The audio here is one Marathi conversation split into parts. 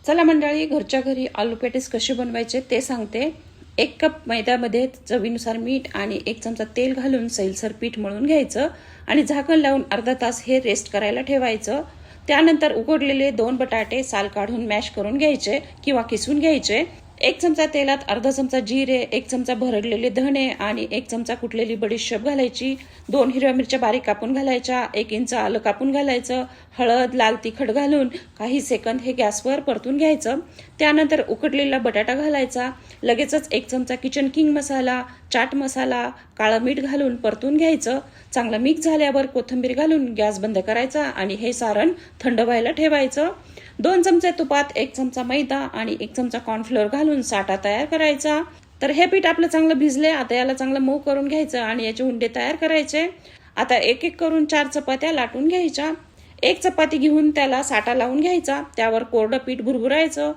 चला मंडळी, घरच्या घरी आलू पॅटीस कसे बनवायचे ते सांगते। 1 कप मैद्यामध्ये चवीनुसार मीठ आणि 1 चमचा तेल घालून सैलसर पीठ मळून घ्यायचं आणि झाकण लावून अर्धा तास हे रेस्ट करायला ठेवायचं। त्यानंतर उकडलेले 2 बटाटे साल काढून मॅश करून घ्यायचे किंवा किसून घ्यायचे। 1 चमचा तेलात अर्धा चमचा जिरे, 1 चमचा भरडलेले धणे आणि 1 चमचा कुटलेली बडीशेप घालायची। 2 हिरव्या मिरच्या बारीक कापून घालायच्या, 1 इंच आलं कापून घालायचं। हळद, लाल तिखट घालून काही सेकंद हे गॅसवर परतून घ्यायचं। त्यानंतर उकडलेला बटाटा घालायचा। लगेचच 1 चमचा किचन किंग मसाला, चाट मसाला, काळं मीठ घालून परतून घ्यायचं। चांगलं मिक्स झाल्यावर कोथिंबीर घालून गॅस बंद करायचा आणि हे सारण थंड व्हायला ठेवायचं। 2 चमचे तुपात 1 चमचा मैदा आणि 1 चमचा कॉर्नफ्लोअर घालून साठा तयार करायचा। तर हे पीठ आपलं चांगलं भिजले, आता याला चांगलं मऊ करून घ्यायचं आणि याचे उंडे तयार करायचे। आता एक एक करून 4 चपात्या लाटून घ्यायच्या। 1 चपाती घेऊन त्याला साठा लावून घ्यायचा, त्यावर कोरडं पीठ भुरभुरायचं,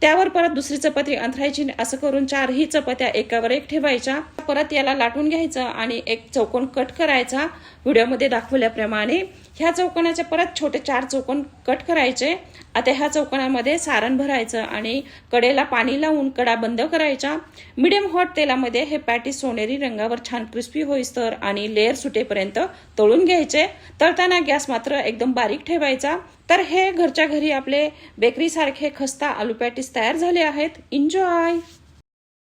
त्यावर परत दुसरी चपाती अंथरायची। असं करून 4ही चपात्या एकावर एक ठेवायच्या। परत याला लाटून घ्यायचं आणि एक चौकोन कट करायचा व्हिडिओमध्ये दाखवल्याप्रमाणे। ह्या चौकोनाचे परत छोटे 4 चौकोन कट करायचे। आता ह्या चौकोनामध्ये सारण भरायचं आणि कडेला पाणी लावून कडा बंद करायच्या। मीडियम हॉट तेलामध्ये हे पॅटीस सोनेरी रंगावर छान क्रिस्पी होईस्तर आणि लेअर सुटेपर्यंत तळून घ्यायचे। तळताना गॅस मात्र एकदम बारीक ठेवायचा। तर हे घरच्या घरी आपले बेकरी सारखे खस्ता आलू पॅटीस तयार झाले आहेत। एन्जॉय।